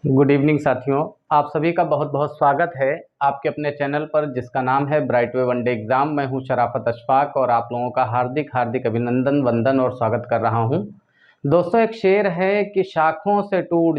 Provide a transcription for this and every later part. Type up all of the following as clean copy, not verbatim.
Good evening साथियों। आप सभी का बहुत बहुत स्वागत है आपके अपने चैनल पर जिसका नाम है ब्राइट वे वनडे एग्ज़ाम। मैं हूं शराफत अशफाक और आप लोगों का हार्दिक हार्दिक अभिनंदन, वंदन और स्वागत कर रहा हूं। दोस्तों, एक शेर है कि शाखों से टूट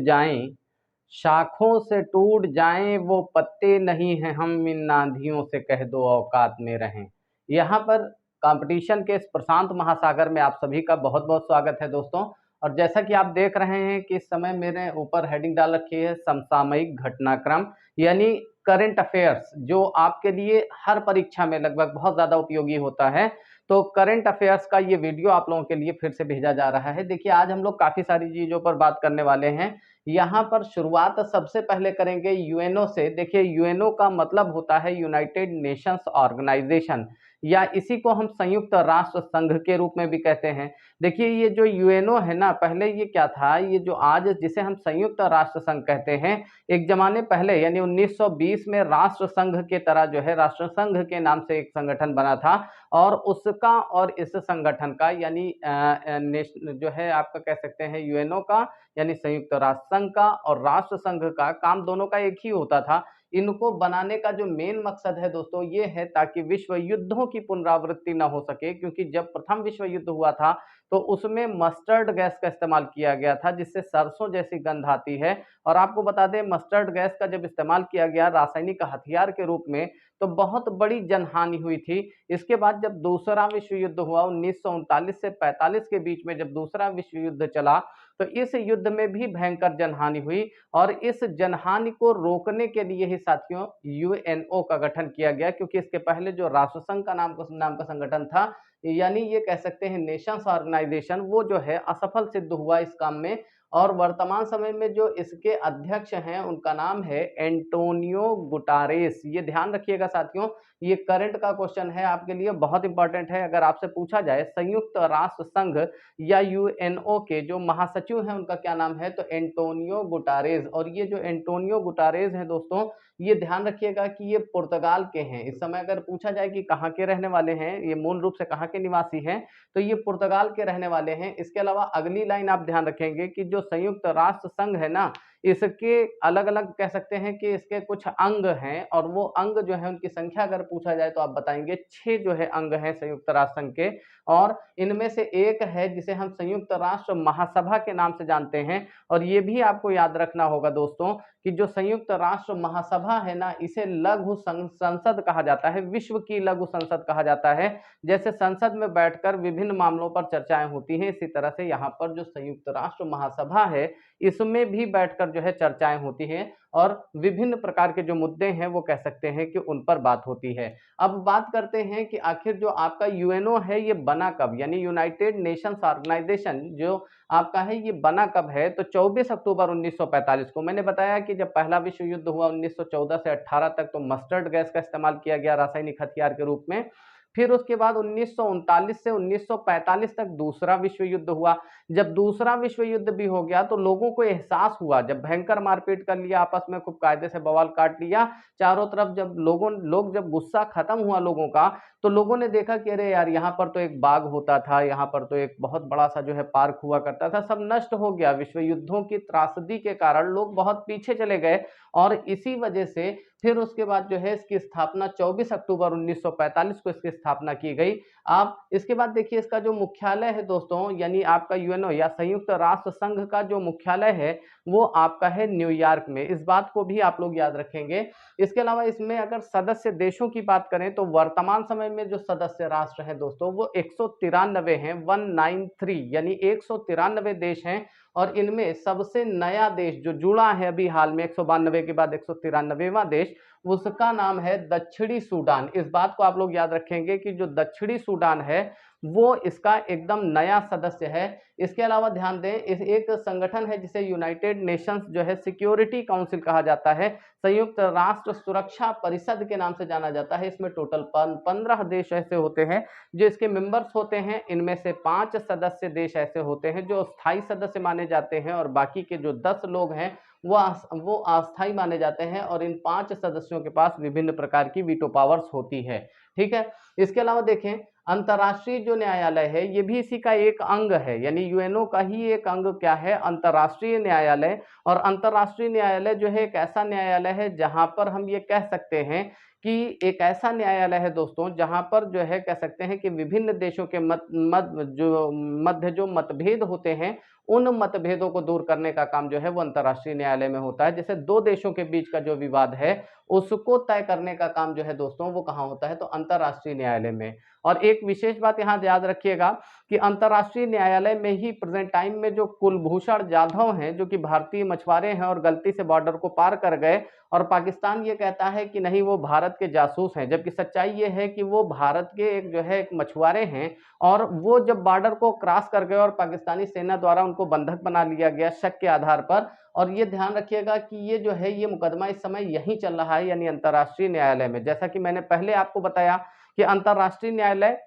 जाएं वो पत्ते नहीं हैं हम, इन आंधियों से कह दो औकात में रहें। यहाँ पर कंपटीशन के इस प्रशांत महासागर में आप सभी का बहुत बहुत स्वागत है दोस्तों। और जैसा कि आप देख रहे हैं कि इस समय मेरे ऊपर हेडिंग डाल रखी है समसामयिक घटनाक्रम, यानी करंट अफेयर्स, जो आपके लिए हर परीक्षा में लगभग बहुत ज़्यादा उपयोगी होता है। तो करंट अफेयर्स का ये वीडियो आप लोगों के लिए फिर से भेजा जा रहा है। देखिए, आज हम लोग काफ़ी सारी चीज़ों पर बात करने वाले हैं। यहाँ पर शुरुआत सबसे पहले करेंगे यूएनओ से। देखिए, यूएनओ का मतलब होता है यूनाइटेड नेशंस ऑर्गेनाइजेशन, या इसी को हम संयुक्त राष्ट्र संघ के रूप में भी कहते हैं। देखिए, ये जो यूएनओ है ना, पहले ये क्या था, ये जो आज जिसे हम संयुक्त राष्ट्र संघ कहते हैं, एक जमाने पहले यानी 1920 में राष्ट्र संघ के तरह जो है राष्ट्र संघ के नाम से एक संगठन बना था। और उसका और इस संगठन का यानी जो है आपका कह सकते हैं यूएनओ का यानी संयुक्त राष्ट्र संघ का और राष्ट्र संघ का काम दोनों का एक ही होता था। इनको बनाने का जो मेन मकसद है दोस्तों, ये है ताकि विश्व युद्धों की पुनरावृत्ति ना हो सके, क्योंकि जब प्रथम विश्व युद्ध हुआ था तो उसमें मस्टर्ड गैस का इस्तेमाल किया गया था, जिससे सरसों जैसी गंध आती है। और आपको बता दें, मस्टर्ड गैस का जब इस्तेमाल किया गया रासायनिक हथियार के रूप में, तो बहुत बड़ी जनहानि हुई थी। इसके बाद जब दूसरा विश्व युद्ध हुआ 1939 से 45 के बीच में, जब दूसरा विश्व युद्ध चला, तो इस युद्ध में भी भयंकर जनहानि हुई। और इस जनहानि को रोकने के लिए ही साथियों यूएनओ का गठन किया गया, क्योंकि इसके पहले जो राष्ट्रसंघ का नाम का संगठन था, यानी ये कह सकते हैं नेशंस ऑर्गेनाइजेशन, वो जो है असफल सिद्ध हुआ इस काम में। और वर्तमान समय में जो इसके अध्यक्ष हैं उनका नाम है एंटोनियो गुटारेस। ये ध्यान रखिएगा साथियों, ये करंट का क्वेश्चन है आपके लिए, बहुत इंपॉर्टेंट है। अगर आपसे पूछा जाए संयुक्त राष्ट्र संघ या यूएनओ के जो महासचिव हैं उनका क्या नाम है, तो एंटोनियो गुटारेस। और ये जो एंटोनियो गुटारेस हैं दोस्तों, ये ध्यान रखिएगा कि ये पुर्तगाल के हैं। इस समय अगर पूछा जाए कि कहाँ के रहने वाले हैं, ये मूल रूप से कहाँ के निवासी हैं, तो ये पुर्तगाल के रहने वाले हैं। इसके अलावा अगली लाइन आप ध्यान रखेंगे कि जो संयुक्त राष्ट्र संघ है ना, इसके अलग-अलग कह सकते हैं कि इसके कुछ अंग हैं, और वो अंग जो है उनकी संख्या अगर पूछा जाए तो आप बताएँगे 6 जो है अंग हैं संयुक्त राष्ट्र संघ के। और इनमें से एक है जिसे हम संयुक्त राष्ट्र महासभा के नाम से जानते हैं। और ये भी आपको याद रखना होगा दोस्तों कि जो संयुक्त राष्ट्र महासभा है ना, इसे लघु संसद कहा जाता है, विश्व की लघु संसद कहा जाता है। जैसे संसद में बैठकर विभिन्न मामलों पर चर्चाएं होती हैं, इसी तरह से यहाँ पर जो संयुक्त राष्ट्र महासभा है, इसमें भी बैठकर जो है चर्चाएं होती हैं और विभिन्न प्रकार के जो मुद्दे हैं वो कह सकते हैं कि उन पर बात होती है। अब बात करते हैं कि आखिर जो आपका यूएनओ है ये बना कब, यानी यूनाइटेड नेशंस ऑर्गेनाइजेशन जो आपका है ये बना कब है, तो 24 अक्टूबर 1945 को। मैंने बताया कि जब पहला विश्व युद्ध हुआ 1914 से 18 तक, तो मस्टर्ड गैस का इस्तेमाल किया गया रासायनिक हथियार के रूप में। फिर उसके बाद 1939 से 1945 तक दूसरा विश्व युद्ध हुआ। जब दूसरा विश्व युद्ध भी हो गया तो लोगों को एहसास हुआ, जब भयंकर मारपीट कर लिया आपस में, खूब कायदे से बवाल काट लिया चारों तरफ, जब जब गुस्सा खत्म हुआ लोगों का, तो लोगों ने देखा कि अरे यार, यहाँ पर तो एक बाग होता था, यहाँ पर तो एक बहुत बड़ा सा जो है पार्क हुआ करता था, सब नष्ट हो गया। विश्व युद्धों की त्रासदी के कारण लोग बहुत पीछे चले गए, और इसी वजह से फिर उसके बाद जो है इसकी स्थापना 24 अक्टूबर 1945 को इसकी स्थापना की गई। आप इसके बाद देखिए, इसका जो मुख्यालय है दोस्तों, यानी आपका यूएनओ या संयुक्त राष्ट्र संघ का जो मुख्यालय है वो आपका है न्यूयॉर्क में। इस बात को भी आप लोग याद रखेंगे। इसके अलावा इसमें अगर सदस्य देशों की बात करें तो वर्तमान समय में जो सदस्य राष्ट्र हैं दोस्तों वो 193 हैं, 193, यानी 193 देश हैं। और इनमें सबसे नया देश जो जुड़ा है अभी हाल में 192 के बाद 193वां देश, उसका नाम है दक्षिणी सूडान। इस बात को आप लोग याद रखेंगे कि जो दक्षिणी सूडान है वो इसका एकदम नया सदस्य है। इसके अलावा ध्यान दें, इस एक संगठन है जिसे यूनाइटेड नेशंस जो है सिक्योरिटी काउंसिल कहा जाता है, संयुक्त राष्ट्र सुरक्षा परिषद के नाम से जाना जाता है। इसमें टोटल 15 देश ऐसे होते हैं जो इसके मेंबर्स होते हैं। इनमें से 5 सदस्य देश ऐसे होते हैं जो स्थायी सदस्य माने जाते हैं, और बाकी के जो 10 लोग हैं वो अस्थायी माने जाते हैं। और इन 5 सदस्यों के पास विभिन्न प्रकार की वीटो पावर्स होती है। ठीक है। इसके अलावा देखें, अंतर्राष्ट्रीय जो न्यायालय है ये भी इसी का एक अंग है, यानी यूएनओ का ही एक अंग क्या है, अंतर्राष्ट्रीय न्यायालय। और अंतर्राष्ट्रीय न्यायालय जो है एक ऐसा न्यायालय है जहां पर हम ये कह सकते हैं कि एक ऐसा न्यायालय है दोस्तों जहां पर जो है कह सकते हैं कि विभिन्न देशों के मध्य जो मतभेद होते हैं, उन मतभेदों को दूर करने का काम जो है वो अंतर्राष्ट्रीय न्यायालय में होता है। जैसे दो देशों के बीच का जो विवाद है उसको तय करने का काम जो है दोस्तों वो कहाँ होता है, तो अंतर्राष्ट्रीय न्यायालय में। और एक विशेष बात यहाँ याद रखिएगा कि अंतर्राष्ट्रीय न्यायालय में ही प्रेजेंट टाइम में जो कुलभूषण जाधव हैं, जो कि भारतीय मछुआरे हैं और गलती से बॉर्डर को पार कर गए, और पाकिस्तान ये कहता है कि नहीं वो भारत के जासूस हैं, जबकि सच्चाई ये है कि वो भारत के एक जो है एक मछुआरे हैं, और वो जब बॉर्डर को क्रॉस कर गए और पाकिस्तानी सेना द्वारा उनको बंधक बना लिया गया शक के आधार पर। और ये ध्यान रखिएगा कि ये जो है ये मुकदमा इस समय यहीं चल रहा है, यानी अंतर्राष्ट्रीय न्यायालय में। जैसा कि मैंने पहले आपको बताया कि अंतर्राष्ट्रीय न्यायालय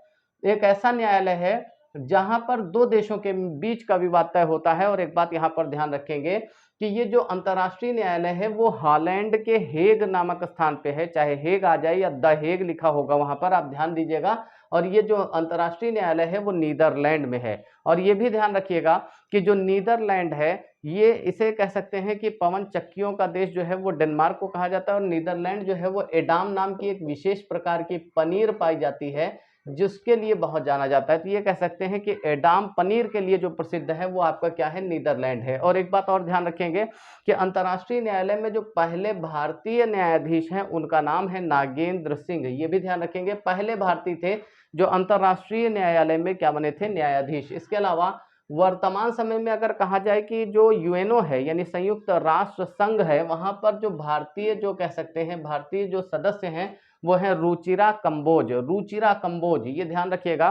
एक ऐसा न्यायालय है जहां पर दो देशों के बीच का विवाद तय होता है। और एक बात यहां पर ध्यान रखेंगे कि ये जो अंतर्राष्ट्रीय न्यायालय है वो हॉलैंड के हेग नामक स्थान पे है, चाहे हेग आ जाए या द हेग लिखा होगा वहां पर, आप ध्यान दीजिएगा। और ये जो अंतर्राष्ट्रीय न्यायालय है वो नीदरलैंड में है। और ये भी ध्यान रखिएगा कि जो नीदरलैंड है ये इसे कह सकते हैं कि पवन चक्कियों का देश जो है वो डेनमार्क को कहा जाता है, और नीदरलैंड जो है वो एडाम नाम की एक विशेष प्रकार की पनीर पाई जाती है जिसके लिए बहुत जाना जाता है। तो ये कह सकते हैं कि एडाम पनीर के लिए जो प्रसिद्ध है वो आपका क्या है, नीदरलैंड है। और एक बात और ध्यान रखेंगे कि अंतर्राष्ट्रीय न्यायालय में जो पहले भारतीय न्यायाधीश हैं उनका नाम है नागेंद्र सिंह। ये भी ध्यान रखेंगे, पहले भारतीय थे जो अंतर्राष्ट्रीय न्यायालय में क्या बने थे, न्यायाधीश। इसके अलावा वर्तमान समय में अगर कहा जाए कि जो यूएनओ है यानी संयुक्त राष्ट्र संघ है, वहां पर जो भारतीय जो कह सकते हैं भारतीय जो सदस्य हैं वो है रुचिरा कंबोज। रुचिरा कंबोज, ये ध्यान रखिएगा।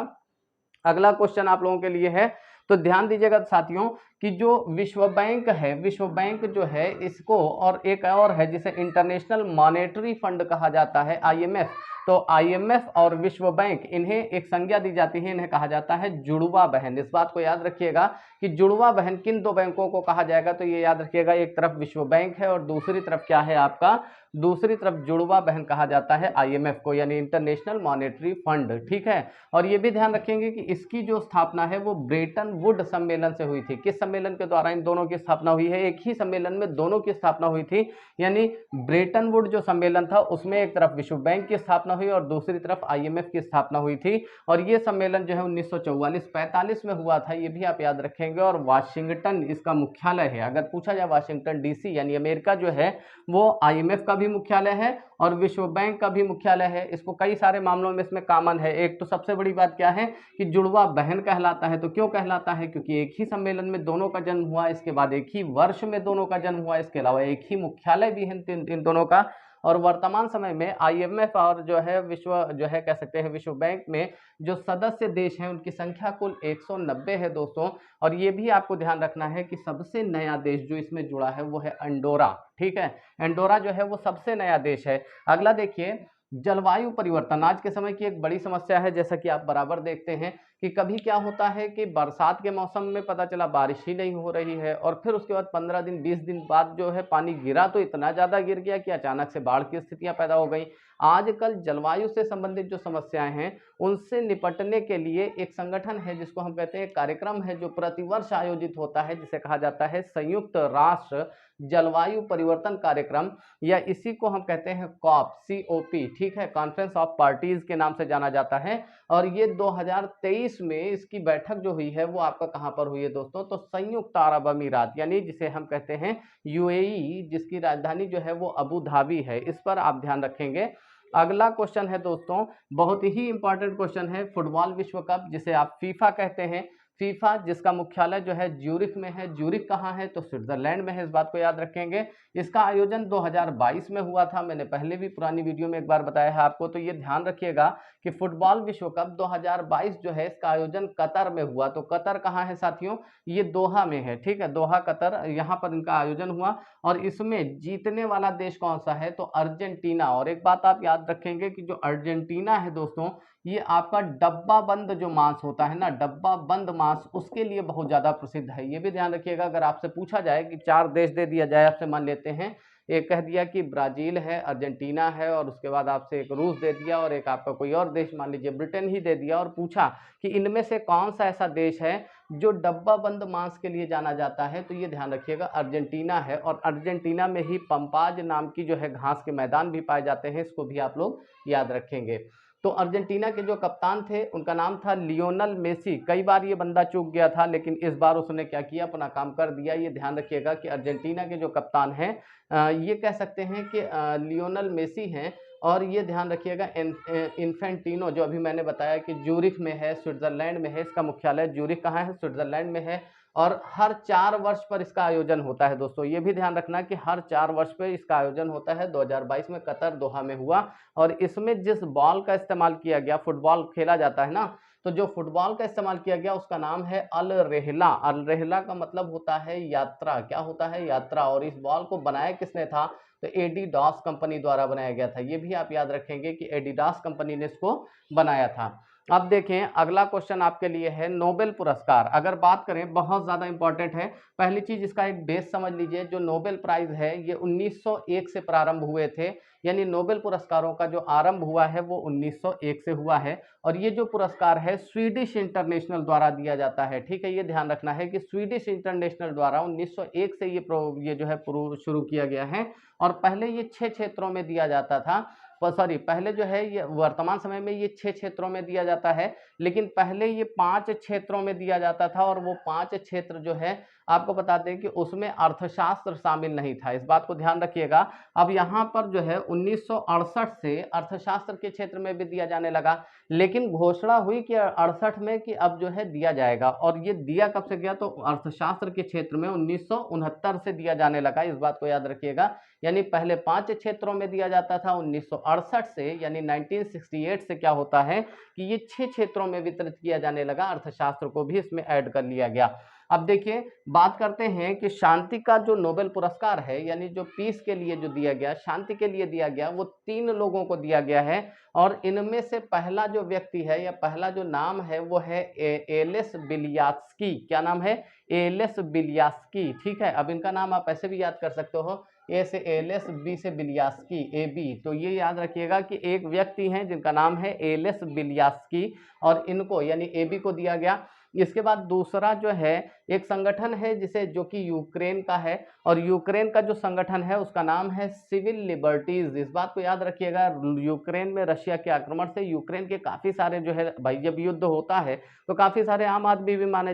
अगला क्वेश्चन आप लोगों के लिए है, तो ध्यान दीजिएगा साथियों कि जो विश्व बैंक है, विश्व बैंक जो है इसको, और एक और है जिसे इंटरनेशनल मॉनेटरी फंड कहा जाता है, आईएमएफ। तो आईएमएफ और विश्व बैंक, इन्हें एक संज्ञा दी जाती है, इन्हें कहा जाता है जुड़वा बहन। इस बात को याद रखिएगा कि जुड़वा बहन किन दो बैंकों को कहा जाएगा, तो ये याद रखिएगा, एक तरफ विश्व बैंक है और दूसरी तरफ क्या है आपका, दूसरी तरफ जुड़वा बहन कहा जाता है आईएमएफ को, यानी इंटरनेशनल मॉनेटरी फंड। ठीक है। और ये भी ध्यान रखेंगे कि इसकी जो स्थापना है वो ब्रेटन वुड सम्मेलन से हुई थी। किस सम्मेलन के द्वारा इन दोनों की स्थापना हुई है, एक ही सम्मेलन में दोनों की स्थापना हुई थी, यानी ब्रेटन वुड जो सम्मेलन था उसमें एक तरफ विश्व बैंक की स्थापना हुई और दूसरी तरफ आईएमएफ की स्थापना हुई थी। और ये सम्मेलन जो है 1944-45 में हुआ था, ये भी आप याद रखेंगे। और वाशिंगटन इसका मुख्यालय है। अगर पूछा जाए वाशिंगटन डीसी यानी अमेरिका जो है वो आईएमएफ का भी मुख्यालय है और विश्व बैंक का भी मुख्यालय है। इसको कई सारे मामलों में इसमें कॉमन है। एक तो सबसे बड़ी बात क्या है कि जुड़वा बहन कहलाता है। तो क्यों कहलाता है, क्योंकि एक ही सम्मेलन में दोनों का जन्म हुआ, इसके बाद एक ही वर्ष में दोनों का जन्म हुआ, इसके अलावा एक ही मुख्यालय भी है इन दोनों का। और वर्तमान समय में आईएमएफ और जो है विश्व जो है कह सकते हैं विश्व बैंक में जो सदस्य देश हैं उनकी संख्या कुल 190 है दोस्तों। और ये भी आपको ध्यान रखना है कि सबसे नया देश जो इसमें जुड़ा है वो है अंडोरा। ठीक है, अंडोरा जो है वो सबसे नया देश है। अगला देखिए, जलवायु परिवर्तन आज के समय की एक बड़ी समस्या है। जैसा कि आप बराबर देखते हैं कि कभी क्या होता है कि बरसात के मौसम में पता चला बारिश ही नहीं हो रही है, और फिर उसके बाद 15 दिन 20 दिन बाद जो है पानी गिरा तो इतना ज़्यादा गिर गया कि अचानक से बाढ़ की स्थितियां पैदा हो गई। आजकल जलवायु से संबंधित जो समस्याएं हैं उनसे निपटने के लिए एक संगठन है जिसको हम कहते हैं, कार्यक्रम है जो प्रतिवर्ष आयोजित होता है, जिसे कहा जाता है संयुक्त राष्ट्र जलवायु परिवर्तन कार्यक्रम, या इसी को हम कहते हैं COP। ठीक है, कॉन्फ्रेंस ऑफ पार्टीज के नाम से जाना जाता है। और ये 2023 में इसकी बैठक जो हुई है वो आपका कहाँ पर हुई है दोस्तों, तो संयुक्त अरब अमीरात यानी जिसे हम कहते हैं यूएई, जिसकी राजधानी जो है वो अबू धाबी है। इस पर आप ध्यान रखेंगे। अगला क्वेश्चन है दोस्तों, बहुत ही इंपॉर्टेंट क्वेश्चन है, फुटबॉल विश्व कप जिसे आप फीफा कहते हैं। फीफा जिसका मुख्यालय जो है ज्यूरिख में है। ज्यूरिख कहाँ है, तो स्विट्जरलैंड में है, इस बात को याद रखेंगे। इसका आयोजन 2022 में हुआ था, मैंने पहले भी पुरानी वीडियो में एक बार बताया है आपको। तो ये ध्यान रखिएगा कि फुटबॉल विश्व कप 2022 जो है इसका आयोजन कतर में हुआ। तो कतर कहाँ है साथियों, ये दोहा में है। ठीक है, दोहा कतर, यहाँ पर इनका आयोजन हुआ। और इसमें जीतने वाला देश कौन सा है, तो अर्जेंटीना। और एक बात आप याद रखेंगे कि जो अर्जेंटीना है दोस्तों ये आपका डब्बा बंद जो मांस होता है ना, डब्बा बंद मांस, उसके लिए बहुत ज़्यादा प्रसिद्ध है। ये भी ध्यान रखिएगा, अगर आपसे पूछा जाए कि 4 देश दे दिया जाए आपसे, मान लेते हैं एक कह दिया कि ब्राज़ील है, अर्जेंटीना है, और उसके बाद आपसे एक रूस दे दिया और एक आपका कोई और देश मान लीजिए ब्रिटेन ही दे दिया, और पूछा कि इनमें से कौन सा ऐसा देश है जो डब्बा बंद मांस के लिए जाना जाता है, तो ये ध्यान रखिएगा अर्जेंटीना है। और अर्जेंटीना में ही पंपाज नाम की जो है घास के मैदान भी पाए जाते हैं, इसको भी आप लोग याद रखेंगे। तो अर्जेंटीना के जो कप्तान थे उनका नाम था लियोनल मेसी। कई बार ये बंदा चूक गया था, लेकिन इस बार उसने क्या किया, अपना काम कर दिया। ये ध्यान रखिएगा कि अर्जेंटीना के जो कप्तान हैं ये कह सकते हैं कि लियोनल मेसी हैं। और ये ध्यान रखिएगा इन्फेंटिनो, जो अभी मैंने बताया कि ज्यूरिख में है, स्विट्जरलैंड में है, इसका मुख्यालय ज्यूरिख कहाँ है, स्विट्जरलैंड में है। और हर 4 वर्ष पर इसका आयोजन होता है दोस्तों, ये भी ध्यान रखना कि हर 4 वर्ष पे इसका आयोजन होता है। 2022 में कतर दोहा में हुआ, और इसमें जिस बॉल का इस्तेमाल किया गया, फुटबॉल खेला जाता है ना, तो जो फुटबॉल का इस्तेमाल किया गया उसका नाम है अल रेहला। अल रेहला का मतलब होता है यात्रा, क्या होता है, यात्रा। और इस बॉल को बनाया किसने था, तो एडिडास कंपनी द्वारा बनाया गया था। ये भी आप याद रखेंगे कि एडिडास कंपनी ने इसको बनाया था। अब देखें अगला क्वेश्चन आपके लिए है नोबेल पुरस्कार। अगर बात करें, बहुत ज़्यादा इंपॉर्टेंट है। पहली चीज़ इसका एक बेस समझ लीजिए, जो नोबेल प्राइज़ है ये 1901 से प्रारंभ हुए थे, यानी नोबेल पुरस्कारों का जो आरंभ हुआ है वो 1901 से हुआ है। और ये जो पुरस्कार है स्वीडिश इंटरनेशनल द्वारा दिया जाता है, ठीक है। ये ध्यान रखना है कि स्वीडिश इंटरनेशनल द्वारा 1901 से ये जो है शुरू किया गया है। और पहले ये 6 क्षेत्रों में दिया जाता था, सॉरी, पहले जो है ये वर्तमान समय में ये 6 क्षेत्रों में दिया जाता है, लेकिन पहले ये 5 क्षेत्रों में दिया जाता था। और वो 5 क्षेत्र जो है आपको बता दें कि उसमें अर्थशास्त्र शामिल नहीं था, इस बात को ध्यान रखिएगा। अब यहाँ पर जो है 1968 से अर्थशास्त्र के क्षेत्र में भी दिया जाने लगा, लेकिन घोषणा हुई कि 68 में कि अब जो है दिया जाएगा। और ये दिया कब से गया, तो अर्थशास्त्र के क्षेत्र में 1969 से दिया जाने लगा, इस बात को याद रखिएगा। यानी पहले 5 क्षेत्रों में दिया जाता था, 1968 से यानी 1968 से क्या होता है कि ये 6 क्षेत्रों में वितरित किया जाने लगा, अर्थशास्त्र को भी इसमें ऐड कर लिया गया। अब देखिए बात करते हैं कि शांति का जो नोबेल पुरस्कार है, यानी जो पीस के लिए जो दिया गया, शांति के लिए दिया गया, वो 3 लोगों को दिया गया है। और इनमें से पहला जो व्यक्ति है या पहला जो नाम है वो है एलेस बिलियात्स्की। क्या नाम है, एलेस बिलियात्स्की, ठीक है। अब इनका नाम आप ऐसे भी याद कर सकते हो, ए से एलेस, बी से बिलियास्की, ए बी। तो ये याद रखिएगा कि एक व्यक्ति हैं जिनका नाम है एलेस बिलियास्की, और इनको यानी ए बी को दिया गया। इसके बाद दूसरा जो है एक संगठन है जिसे, जो कि यूक्रेन का है, और यूक्रेन का जो संगठन है उसका नाम है सिविल लिबर्टीज। इस बात को याद रखिएगा, यूक्रेन में रशिया के आक्रमण से यूक्रेन के काफ़ी सारे जो है भाई, जब युद्ध होता है तो काफ़ी सारे आम आदमी भी मारे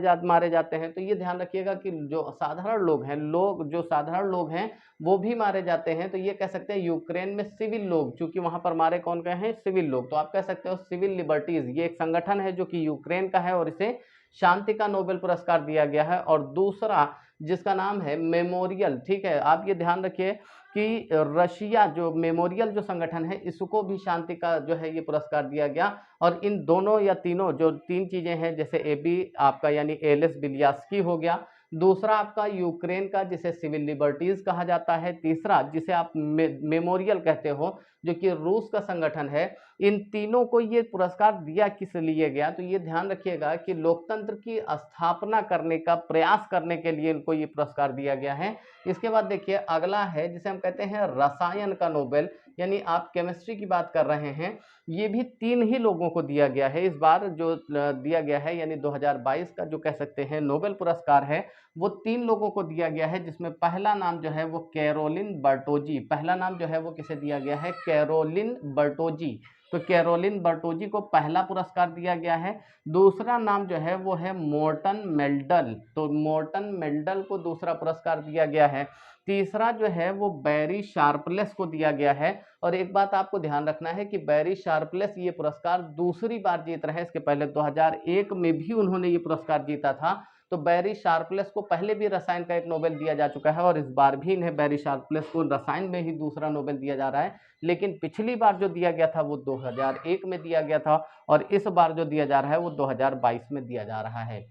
जाते हैं। तो ये ध्यान रखिएगा कि जो साधारण लोग हैं, जो साधारण लोग हैं वो भी मारे जाते हैं। तो ये कह सकते हैं यूक्रेन में सिविल लोग, चूंकि वहां पर मारे कौन गए हैं, सिविल लोग, तो आप कह सकते हो सिविल लिबर्टीज। ये एक संगठन है जो कि यूक्रेन का है और इसे शांति का नोबेल पुरस्कार दिया गया है। और दूसरा जिसका नाम है मेमोरियल, ठीक है। आप ये ध्यान रखिए कि रशिया जो मेमोरियल जो संगठन है, इसको भी शांति का जो है ये पुरस्कार दिया गया। और इन दोनों या तीनों जो 3 चीजें हैं, जैसे ए बी आपका यानी एलेस बिलियास्की हो गया, दूसरा आपका यूक्रेन का जिसे सिविल लिबर्टीज कहा जाता है, तीसरा जिसे आप मेमोरियल कहते हो जो कि रूस का संगठन है, इन तीनों को ये पुरस्कार दिया किस लिए गया, तो ये ध्यान रखिएगा कि लोकतंत्र की स्थापना करने का प्रयास करने के लिए इनको ये पुरस्कार दिया गया है। इसके बाद देखिए अगला है जिसे हम कहते हैं रसायन का नोबेल, यानी आप केमिस्ट्री की बात कर रहे हैं। ये भी 3 ही लोगों को दिया गया है इस बार, जो दिया गया है यानी 2022 का जो कह सकते हैं नोबेल पुरस्कार है, वो 3 लोगों को दिया गया है। जिसमें पहला नाम जो है वो कैरोलिन बर्टोजी, पहला नाम जो है वो किसे दिया गया है, कैरोलिन बर्टोजी। तो कैरोलिन बर्टोजी को पहला पुरस्कार दिया गया है। दूसरा नाम जो है वो है मोर्टन मेल्डल, तो मोर्टन मेल्डल को दूसरा पुरस्कार दिया गया है। तीसरा जो है वो बैरी शार्पलेस को दिया गया है। और एक बात आपको ध्यान रखना है कि बैरी शार्पलेस ये पुरस्कार दूसरी बार जीत रहे हैं, इसके पहले 2001 में भी उन्होंने ये पुरस्कार जीता था। तो बैरी शार्पलेस को पहले भी रसायन का एक नोबेल दिया जा चुका है, और इस बार भी इन्हें बैरी शार्पलेस को रसायन में ही दूसरा नोबेल दिया जा रहा है। लेकिन पिछली बार जो दिया गया था वो 2001 में दिया गया था, और इस बार जो दिया जा रहा है वो 2022 में दिया जा रहा है।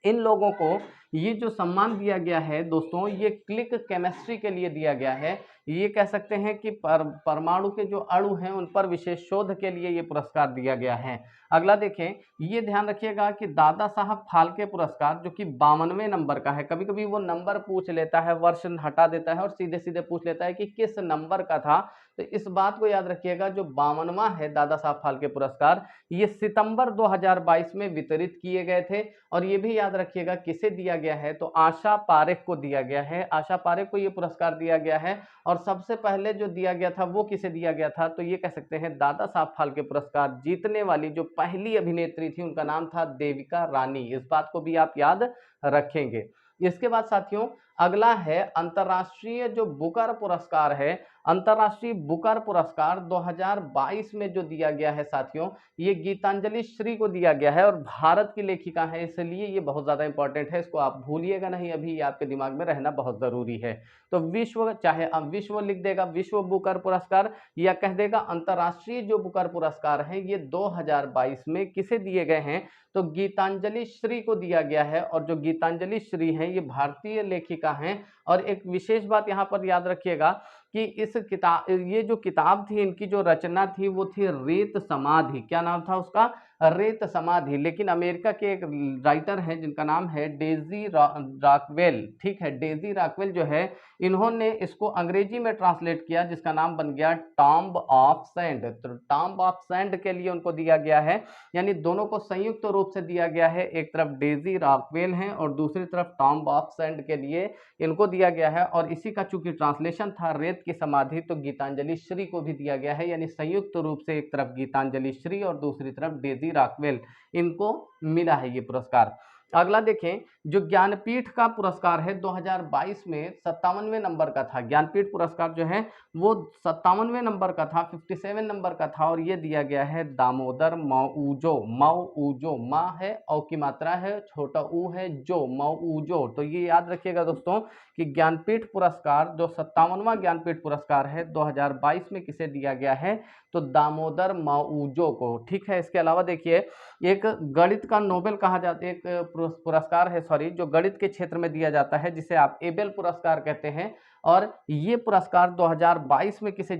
इन लोगों को ये जो सम्मान दिया गया है दोस्तों, ये क्लिक केमिस्ट्री के लिए दिया गया है। ये कह सकते हैं कि परमाणु के जो अणु हैं उन पर विशेष शोध के लिए ये पुरस्कार दिया गया है। अगला देखें, ये ध्यान रखिएगा कि दादा साहब फाल्के पुरस्कार जो कि 52वें नंबर का है, कभी कभी वो नंबर पूछ लेता है, वर्ष हटा देता है और सीधे सीधे पूछ लेता है कि किस नंबर का था। तो इस बात को याद रखिएगा, जो 52वां है दादा साहब फाल्के पुरस्कार, ये सितंबर 2022 में वितरित किए गए थे। और ये भी याद रखिएगा किसे दिया गया है, तो आशा पारेख को दिया गया है। आशा पारेख को ये पुरस्कार दिया गया है। और सबसे पहले जो दिया गया था वो किसे दिया गया था, तो ये कह सकते हैं दादा साहब फाल्के पुरस्कार जीतने वाली जो पहली अभिनेत्री थी उनका नाम था देविका रानी। इस बात को भी आप याद रखेंगे। इसके बाद साथियों अगला है अंतर्राष्ट्रीय जो बुकर पुरस्कार है। अंतर्राष्ट्रीय बुकर पुरस्कार 2022 में जो दिया गया है साथियों, ये गीतांजलि श्री को दिया गया है और भारत की लेखिका है, इसलिए ये बहुत ज्यादा इंपॉर्टेंट है। इसको आप भूलिएगा नहीं, अभी आपके दिमाग में रहना बहुत जरूरी है। तो विश्व, चाहे अब विश्व लिख देगा विश्व बुकर पुरस्कार, या कह देगा अंतर्राष्ट्रीय जो बुकर पुरस्कार है, ये 2022 में किसे दिए गए हैं, तो गीतांजलि श्री को दिया गया है। और जो गीतांजलि श्री हैं ये भारतीय लेखिका हैं। और एक विशेष बात यहाँ पर याद रखिएगा कि इस किताब, ये जो किताब थी, इनकी जो रचना थी वो थी रेत समाधि। क्या नाम था उसका, रेत समाधि। लेकिन अमेरिका के एक राइटर हैं जिनका नाम है डेजी रॉकवेल, ठीक है, डेजी रॉकवेल जो है, इन्होंने इसको अंग्रेजी में ट्रांसलेट किया जिसका नाम बन गया टॉम्ब ऑफ सैंड। तो टॉम्ब ऑफ सैंड के लिए उनको दिया गया है, यानी दोनों को संयुक्त रूप से दिया गया है। एक तरफ डेजी रॉकवेल हैं और दूसरी तरफ टॉम्ब ऑफ सैंड के लिए इनको दिया गया है। और इसी का चूंकि ट्रांसलेशन था रेत की समाधि, तो गीतांजलि श्री को भी दिया गया है, यानी संयुक्त रूप से एक तरफ गीतांजलि श्री और दूसरी तरफ डेजी रॉकवेल, इनको मिला है ये पुरस्कार। अगला देखें, जो ज्ञानपीठ का पुरस्कार है 2022 में 57वें नंबर का था। ज्ञानपीठ पुरस्कार जो है वो 57वें नंबर का था, 57 नंबर का था। और ये दिया गया है दामोदर मऊजो। मऊजो, माँ है, औ की मात्रा है, छोटा ऊ है, जो, मऊजो। तो ये याद रखिएगा दोस्तों कि ज्ञानपीठ पुरस्कार जो 57वां ज्ञानपीठ पुरस्कार है 2022 में किसे दिया गया है, तो दामोदर मऊजो को, ठीक है। इसके अलावा देखिए, एक गणित का नोबेल कहा जाता है, एक पुरस्कार है, सॉरी, जो गणित के क्षेत्र में दिया जाता है, जिसे आप एबेल पुरस्कार कहते हैं। और ये पुरस्कार 2022 में किसने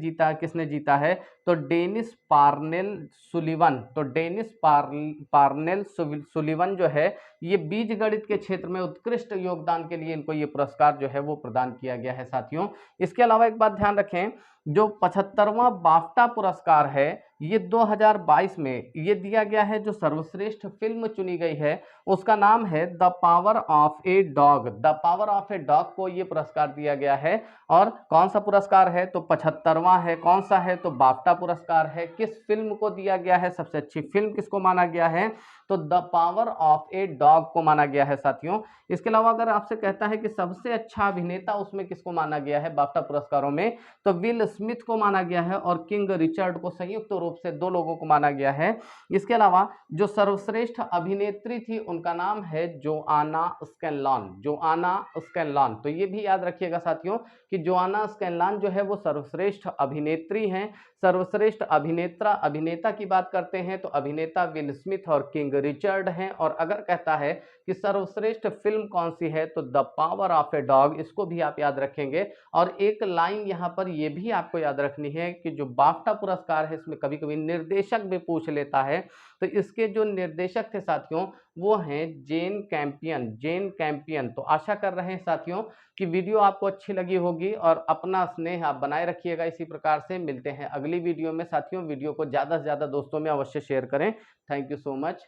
जीता है, तो डेनिस पार्नेल सुलिवन। तो डेनिस पार्नेल सुलिवन जो है, ये बीज गणित के क्षेत्र में उत्कृष्ट योगदान के लिए इनको ये पुरस्कार जो है वो प्रदान किया गया है साथियों। इसके अलावा एक बात ध्यान रखें, जो 75वां बाफ्टा पुरस्कार है ये 2022 में ये दिया गया है, जो सर्वश्रेष्ठ फिल्म चुनी गई है उसका नाम है the power of a dog. The power of a dog को ये पुरस्कार दिया गया है। और कौन सा पुरस्कार है, तो 75वां है। कौन सा है, तो बाफ्टा पुरस्कार है। किस फिल्म को दिया गया है, सबसे अच्छी फिल्म किसको माना गया है, तो the power of a dog को माना गया है साथियों। इसके अलावा अगर आपसे कहता है कि सबसे अच्छा अभिनेता उसमें किसको माना गया है बाफ्टा पुरस्कारों में, तो विल स्मिथ को माना गया है और किंग रिचर्ड को, संयुक्त रूप से दो लोगों को माना गया है। इसके अलावा जो सर्वश्रेष्ठ अभिनेत्री थी उनका नाम है जोआना स्कैनलॉन। जोआना स्कैनलॉन, तो ये भी याद रखिएगा साथियों कि जोआना स्कैनलॉन जो है वो सर्वश्रेष्ठ अभिनेत्री हैं। सर्वश्रेष्ठ अभिनेता की बात करते हैं तो अभिनेता विल स्मिथ और किंग रिचर्ड हैं। और अगर कहता है कि सर्वश्रेष्ठ फिल्म कौन सी है, तो the power of a dog, इसको भी आप याद रखेंगे। और एक लाइन यहाँ पर ये भी आपको याद रखनी है कि जो बाफ्टा पुरस्कार है इसमें कभी कभी निर्देशक भी पूछ लेता है, तो इसके जो निर्देशक थे साथियों वो हैं जेन कैंपियन। जेन कैंपियन। तो आशा कर रहे हैं साथियों कि वीडियो आपको अच्छी लगी होगी और अपना स्नेह आप बनाए रखिएगा। इसी प्रकार से मिलते हैं अगली वीडियो में साथियों। वीडियो को ज़्यादा से ज़्यादा दोस्तों में अवश्य शेयर करें। Thank you so much.